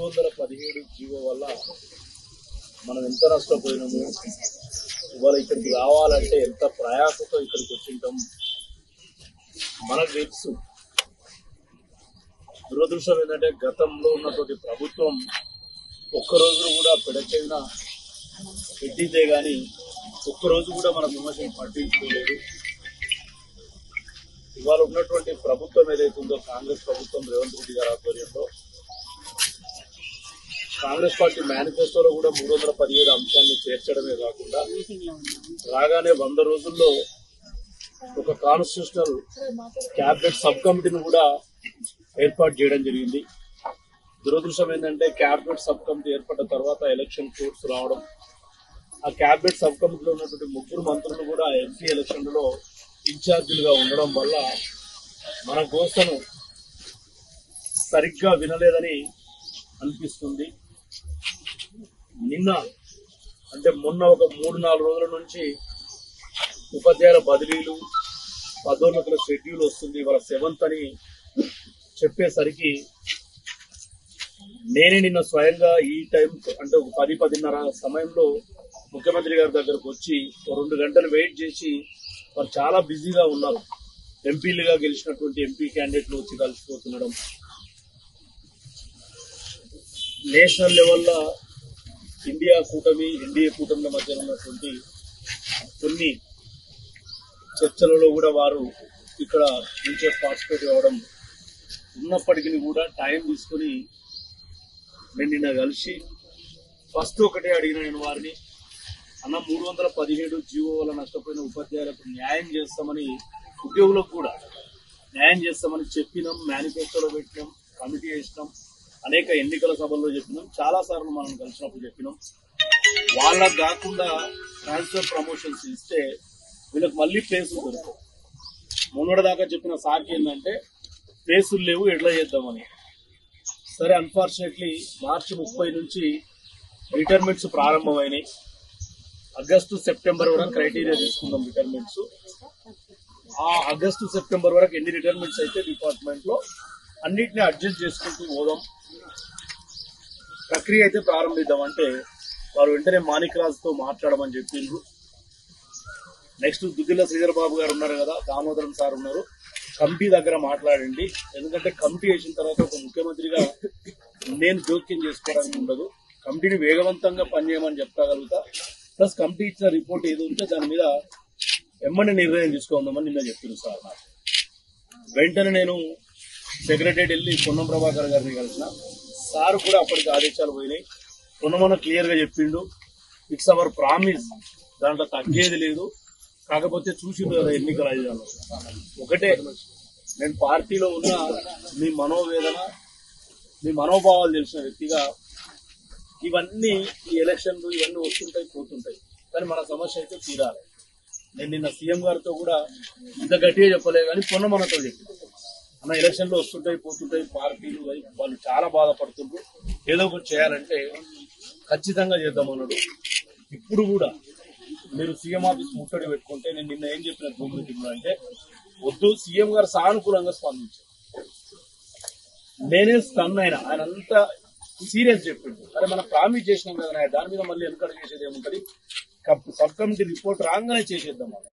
317 GO వల్ల మనం ఎంత నష్టపోయినాము. ఇవాళ ఇక్కడికి రావాలంటే ఎంత ప్రయాసతో ఇక్కడికి వచ్చింటాం మనకు తెలుసు. దురదృష్టం ఏంటంటే గతంలో ఉన్నటువంటి ప్రభుత్వం ఒక్కరోజు కూడా పెడచెవిన పెట్టిందే గాని ఒక్కరోజు కూడా మన విమర్శలు పట్టించుకోలేదు. ఇవాళ ఉన్నటువంటి ప్రభుత్వం ఏదైతే ఉందో కాంగ్రెస్ ప్రభుత్వం రేవంత్ రెడ్డి గారి ఆధ్వర్యంలో కాంగ్రెస్ పార్టీ మేనిఫెస్టోలో కూడా 317 అంశాన్ని చేర్చడమే కాకుండా రాగానే 100 రోజుల్లో ఒక కాన్స్టిట్యూషనల్ క్యాబినెట్ సబ్ కమిటీని కూడా ఏర్పాటు చేయడం జరిగింది. దురదృష్టం ఏంటంటే క్యాబినెట్ సబ్ కమిటీ ఏర్పడిన తర్వాత ఎలక్షన్ కోడ్స్ రావడం, ఆ క్యాబినెట్ సబ్ కమిటీలో ఉన్నటువంటి 3 మంత్రులు కూడా ఎంపీ ఎలక్షన్లలో ఇన్ఛార్జీలుగా ఉండడం వల్ల మన గోసను సరిగ్గా వినలేదని అనిపిస్తుంది. నిన్న అంటే మొన్న ఒక 3-4 రోజుల నుంచి ఉపాధ్యాయుల బదిలీలు, పదోన్నతుల షెడ్యూల్ వస్తుంది, వాళ్ళ 7th అని చెప్పేసరికి నేనే నిన్న స్వయంగా ఈ టైం అంటే ఒక 10-10:30 సమయంలో ముఖ్యమంత్రి గారి దగ్గరకు వచ్చి 2 గంటలు వెయిట్ చేసి వారు చాలా బిజీగా ఉన్నారు. ఎంపీలుగా గెలిచినటువంటి ఎంపీ క్యాండిడేట్లు వచ్చి కలిసిపోతుండడం, నేషనల్ లెవెల్లో ఎన్డీఏ కూటమిల మధ్య ఉన్నటువంటి కొన్ని చర్చలలో కూడా వారు ఇక్కడ నుంచే పార్టిసిపేట్ అవ్వడం ఉన్నప్పటికీ కూడా టైం తీసుకుని నేను నిన్న కలిసి ఫస్ట్ ఒకటే అడిగిన నేను వారిని, అన్న 317 జీవో వల్ల నష్టపోయిన ఉపాధ్యాయులకు న్యాయం చేస్తామని, ఉద్యోగులకు కూడా న్యాయం చేస్తామని చెప్పినాం, మేనిఫెస్టోలో పెట్టినాం, కమిటీ వేసినాం, అనేక ఎన్నికల సభల్లో చెప్పినాం, చాలా సార్లు మనం కలిసినప్పుడు చెప్పినాం. వాళ్ళకు కాకుండా ట్రాన్స్ఫర్ ప్రమోషన్స్ ఇస్తే వీళ్ళకి మళ్ళీ ప్లేసులు దొరుకుతాయి. మొన్నటిదాకా చెప్పిన సాకి ఏంటంటే ప్లేసులు లేవు, ఎట్లా చేద్దామని. సరే, అన్ఫార్చునేట్లీ మార్చి 30 నుంచి రిటైర్మెంట్స్ ప్రారంభమైనాయి. ఆగస్టు సెప్టెంబర్ వరకు క్రైటీరియా తీసుకుందాం రిటైర్మెంట్స్. ఆ ఆగస్టు సెప్టెంబర్ వరకు ఎన్ని రిటైర్మెంట్స్ అయితే డిపార్ట్మెంట్ లో అన్నిటిని అడ్జస్ట్ చేసుకుంటూ పోదాం, ప్రక్రియ అయితే ప్రారంభిద్దాం అంటే వారు వెంటనే మాణిక్రాజ్తో మాట్లాడమని చెప్పిండ్రు. నెక్స్ట్ దుద్దిల్ల శ్రీధర్ బాబు గారు ఉన్నారు కదా, దామోదరం సార్ ఉన్నారు, కమిటీ దగ్గర మాట్లాడండి. ఎందుకంటే కమిటీ వేసిన తర్వాత ఒక ముఖ్యమంత్రిగా నేను జోక్యం చేసుకోవడానికి ఉండదు, కమిటీని వేగవంతంగా పనిచేయమని చెప్పగలుగుతా. ప్లస్ కమిటీ ఇచ్చిన రిపోర్ట్ ఏది ఉంటే దాని మీద ఎమ్మని నిర్ణయం తీసుకోమని నిన్న చెప్పింది సార్. నాకు వెంటనే నేను సెక్రటరియట్ వెళ్ళి పొన్నం ప్రభాకర్ గారిని కలిసిన సార్ కూడా అప్పటికి ఆదేశాలు పోయినాయి. పొన్నమన్న క్లియర్ గా చెప్పిండు, ఇట్స్ అవర్ ప్రామిస్, దాంట్లో తగ్గేది లేదు. కాకపోతే చూసిండు కదా ఎన్నికల ఆయుధాలు ఒకటే, నేను పార్టీలో ఉన్న మీ మనోవేదన, మీ మనోభావాలు తెలిసిన వ్యక్తిగా ఇవన్నీ ఈ ఎలక్షన్లు ఇవన్నీ వస్తుంటాయి పోతుంటాయి, కానీ మన సమస్య అయితే తీరాలి. నేను నిన్న సీఎం గారితో కూడా ఇంత గట్టిగా చెప్పలేదు, కానీ పొన్నమన్నతో చెప్పింది, అన్న ఎలక్షన్లు వస్తుంటాయి పోతుంటాయి, పార్టీలు వాళ్ళు చాలా బాధపడుతుంటారు, ఏదో ఒకటి చేయాలంటే ఖచ్చితంగా చేద్దామన్నాడు. ఇప్పుడు కూడా మీరు సీఎం ఆఫీస్ ముట్టడి పెట్టుకుంటే నేను నిన్న ఏం చెప్పిన జూమ్ మీటింగ్ లో అంటే వద్దు, సీఎం గారు సానుకూలంగా స్పందించారు. నేనే స్టన్ అయినా, ఆయన అంతా సీరియస్ చెప్పిండు. అరే మనం ప్రామిస్ చేసినాం కదా, దాని మీద మళ్ళీ వెనుకడు చేసేది ఏముంటది, సబ్ కమిటీ రిపోర్ట్ రాగానే చేసేద్దాం.